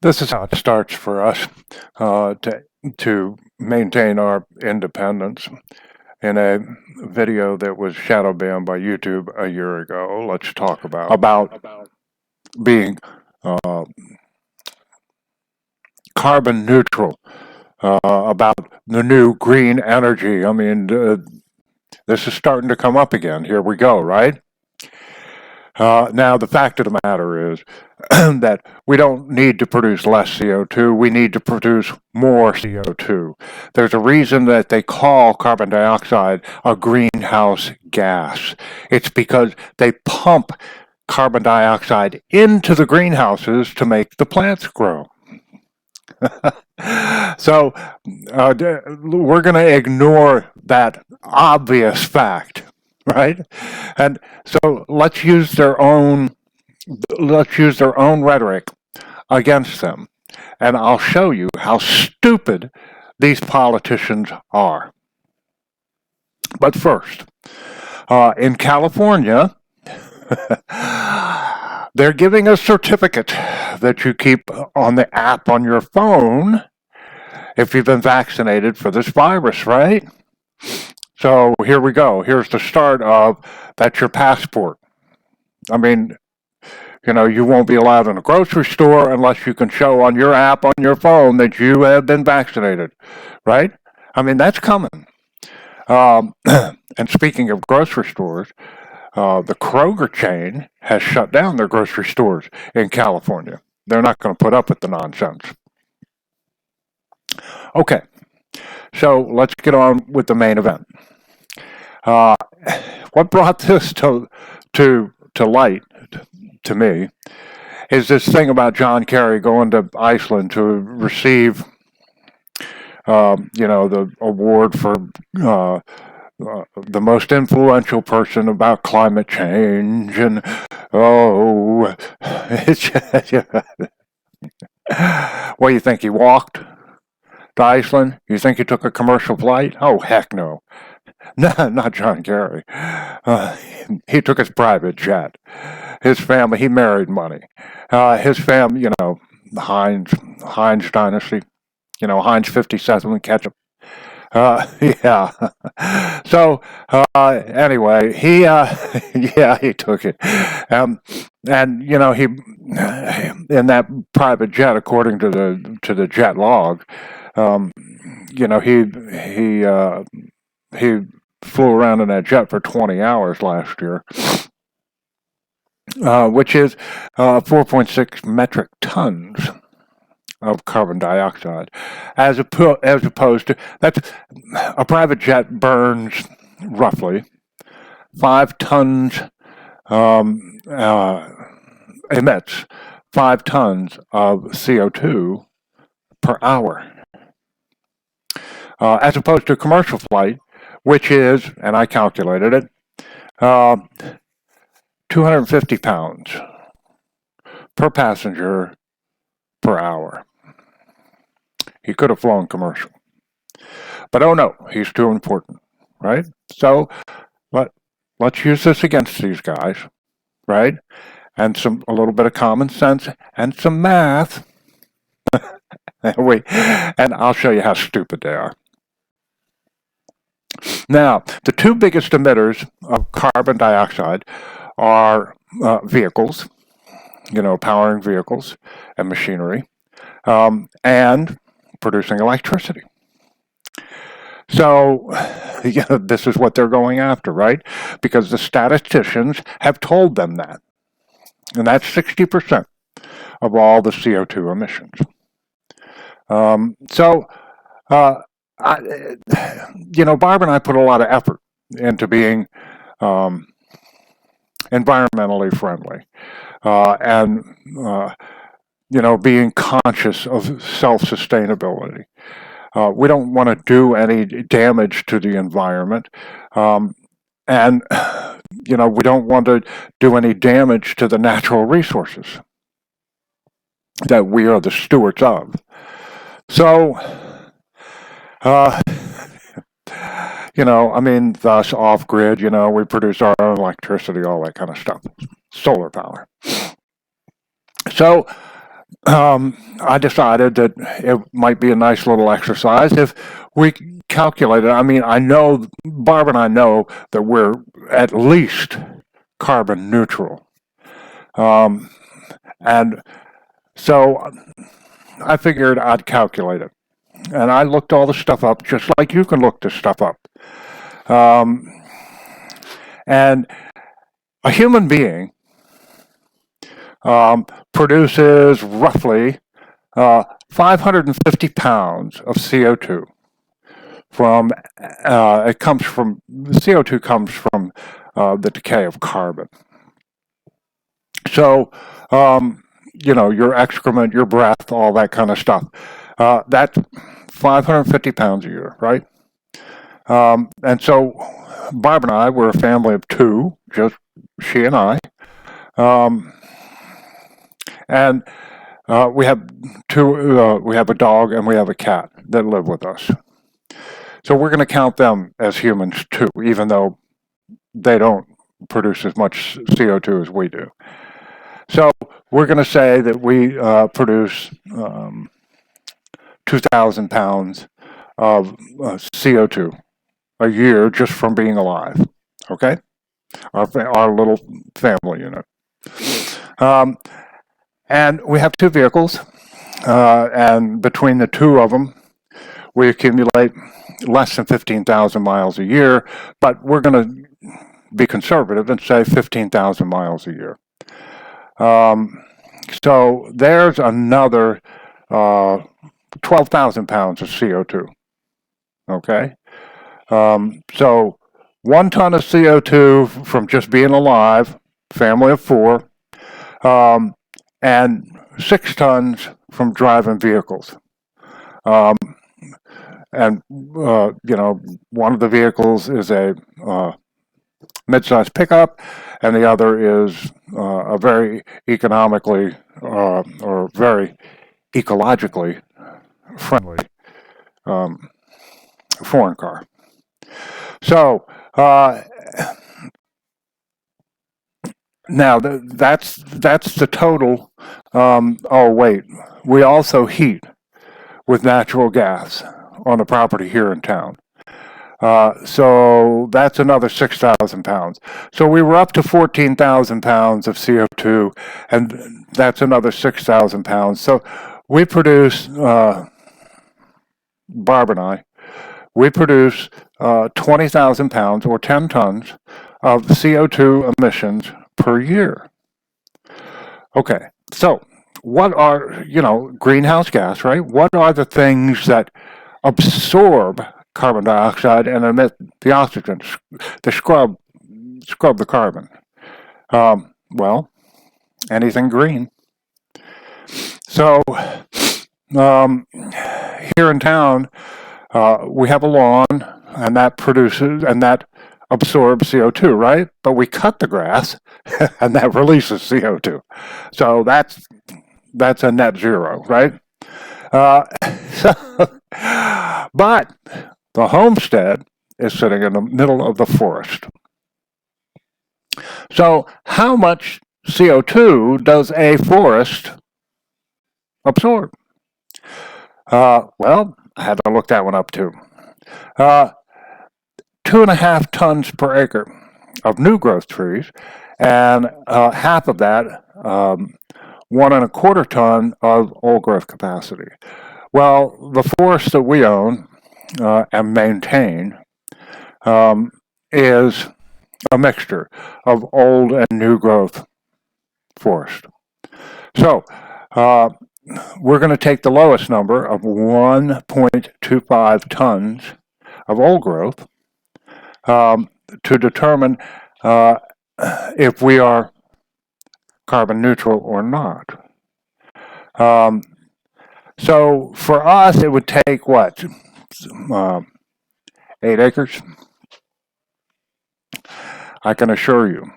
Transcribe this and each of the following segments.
This is how it starts for us to maintain our independence. In a video that was shadow banned by YouTube a year ago, let's talk about being carbon neutral, about the new green energy. I mean, this is starting to come up again. Here we go, right? Now, the fact of the matter is that we don't need to produce less CO2. We need to produce more CO2. There's a reason that they call carbon dioxide a greenhouse gas. It's because they pump carbon dioxide into the greenhouses to make the plants grow. So we're going to ignore that obvious fact, right? And so let's use their own rhetoric against them, and I'll show you how stupid these politicians are. But first, in California, they're giving a certificate that you keep on the app on your phone if you've been vaccinated for this virus, right? So here we go. Here's the start of that's your passport. I mean, you won't be allowed in a grocery store unless you can show on your app on your phone that you have been vaccinated, right? I mean, that's coming. And speaking of grocery stores, the Kroger chain has shut down their grocery stores in California. They're not going to put up with the nonsense. Okay, so let's get on with the main event. What brought this to light to me is this thing about John Kerry going to Iceland to receive, the award for the most influential person about climate change, and what do you think? He walked to Iceland? You think he took a commercial flight? Oh, heck no. No, not John Kerry. He took his private jet. His family, he married money. His family, the Heinz dynasty, Heinz 57 ketchup. Yeah. So, anyway, he took it. And, he, in that private jet, according to the jet log, he flew around in that jet for 20 hours last year, which is 4.6 metric tons of carbon dioxide, as opposed to that's a private jet burns roughly 5 tons, emits 5 tons of CO2 per hour, as opposed to a commercial flight, which is, and I calculated it, 250 pounds per passenger per hour. He could have flown commercial. But oh no, he's too important, right? So let's use this against these guys, right? And a little bit of common sense and some math. And I'll show you how stupid they are. Now, the two biggest emitters of carbon dioxide are vehicles, powering vehicles and machinery, and producing electricity. So, this is what they're going after, right? Because the statisticians have told them that. And that's 60% of all the CO2 emissions. Barb and I put a lot of effort into being environmentally friendly, and being conscious of self-sustainability. We don't want to do any damage to the environment, and we don't want to do any damage to the natural resources that we are the stewards of. So, thus off-grid, we produce our own electricity, all that kind of stuff, solar power. So, I decided that it might be a nice little exercise if we calculated. I mean, I know, Barb and I know that we're at least carbon neutral. Um, and so I figured I'd calculate it. And I looked all the stuff up, just like you can look this stuff up. And a human being produces roughly 550 pounds of CO2 from, CO2 comes from the decay of carbon. So, your excrement, your breath, all that kind of stuff. That's 550 pounds a year, right? And so Barb and I were a family of two, just she and I. And we have we have a dog and we have a cat that live with us. So we're going to count them as humans too, even though they don't produce as much CO2 as we do. So we're going to say that we produce 2,000 pounds of CO2 a year just from being alive. Okay? Our little family unit. And we have two vehicles, and between the two of them, we accumulate less than 15,000 miles a year, but we're going to be conservative and say 15,000 miles a year. So there's another 12,000 pounds of CO2. Okay? So 1 ton of CO2 from just being alive, family of 4, and 6 tons from driving vehicles. And one of the vehicles is a mid-sized pickup, and the other is a very economically or very ecologically friendly foreign car. So now that's the total. Oh wait, we also heat with natural gas on the property here in town. So that's another 6,000 pounds. So we were up to 14,000 pounds of CO2, and that's another 6,000 pounds. So we produce, Barb and I, we produce 20,000 pounds or 10 tons of CO2 emissions per year. Okay, so what are, greenhouse gas, right? What are the things that absorb carbon dioxide and emit the oxygen, to scrub the carbon? Well, anything green. So here in town, we have a lawn, and that absorbs CO2, right? But we cut the grass, and that releases CO2. So that's a net zero, right? But the homestead is sitting in the middle of the forest. So how much CO2 does a forest absorb? Well, I had to look that one up too. 2.5 tons per acre of new growth trees, and half of that, 1.25 ton of old growth capacity. Well, the forest that we own and maintain is a mixture of old and new growth forest. So we're going to take the lowest number of 1.25 tons of old growth to determine if we are carbon neutral or not. So for us, it would take what? 8 acres? I can assure you,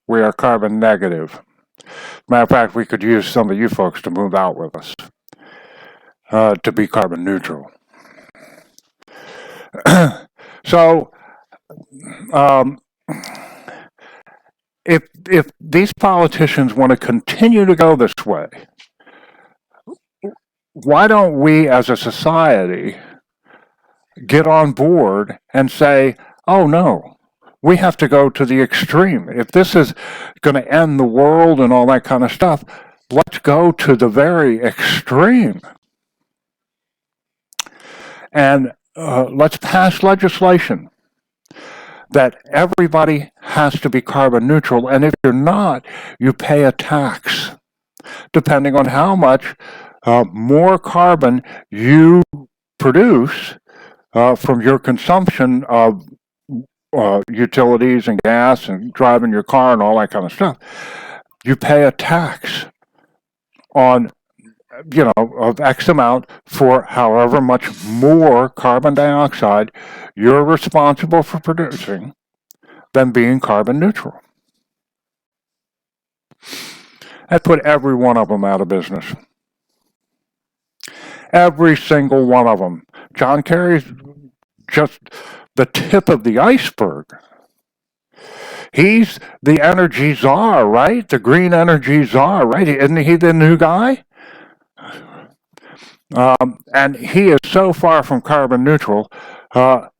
we are carbon negative. Matter of fact, we could use some of you folks to move out with us to be carbon neutral. So, if these politicians want to continue to go this way, why don't we as a society get on board and say, oh no, we have to go to the extreme. If this is going to end the world and all that kind of stuff, let's go to the very extreme. And let's pass legislation that everybody has to be carbon neutral. And if you're not, you pay a tax, depending on how much more carbon you produce from your consumption of utilities and gas and driving your car and all that kind of stuff. You pay a tax on, of X amount for however much more carbon dioxide you're responsible for producing than being carbon neutral. That put every one of them out of business. Every single one of them. John Kerry's just the tip of the iceberg. He's the energy czar, right? The green energy czar, right? Isn't he the new guy? And he is so far from carbon neutral that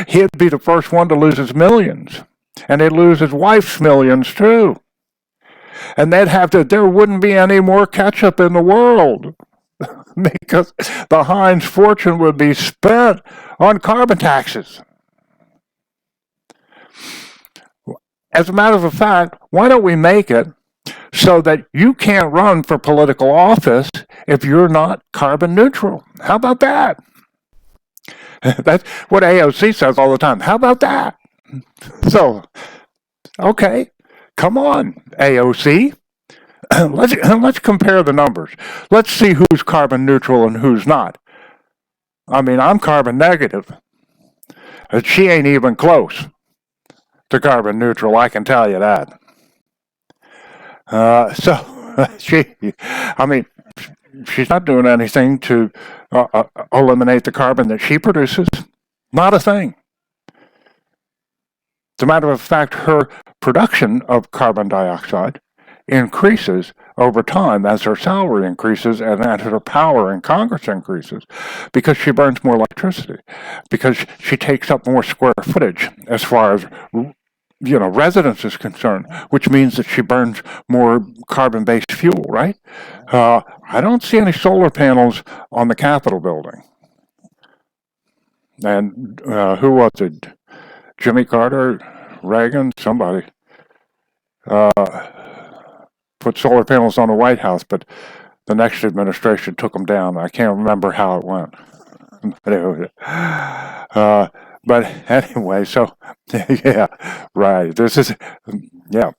he'd be the first one to lose his millions. And he'd lose his wife's millions too. And there wouldn't be any more ketchup in the world because the Heinz fortune would be spent on carbon taxes. As a matter of fact, why don't we make it so that you can't run for political office if you're not carbon neutral? How about that? That's what AOC says all the time. How about that? So, okay, come on, AOC. Let's compare the numbers. Let's see who's carbon neutral and who's not. I mean, I'm carbon negative. She ain't even close to carbon neutral, I can tell you that. She's not doing anything to eliminate the carbon that she produces. Not a thing. As a matter of fact, her production of carbon dioxide increases over time as her salary increases and as her power in Congress increases, because she burns more electricity, because she takes up more square footage as far as residence is concerned, which means that she burns more carbon-based fuel, right? I don't see any solar panels on the Capitol building. And who was it? Jimmy Carter, Reagan, somebody put solar panels on the White House, but the next administration took them down. I can't remember how it went. But anyway, so yeah, right. This is, yeah.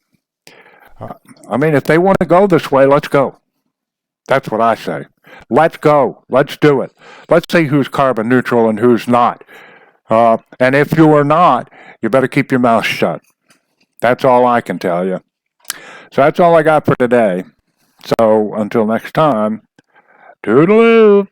I mean, if they want to go this way, let's go. That's what I say. Let's go. Let's do it. Let's see who's carbon neutral and who's not. And if you are not, you better keep your mouth shut. That's all I can tell you. So that's all I got for today. So until next time, toodaloo.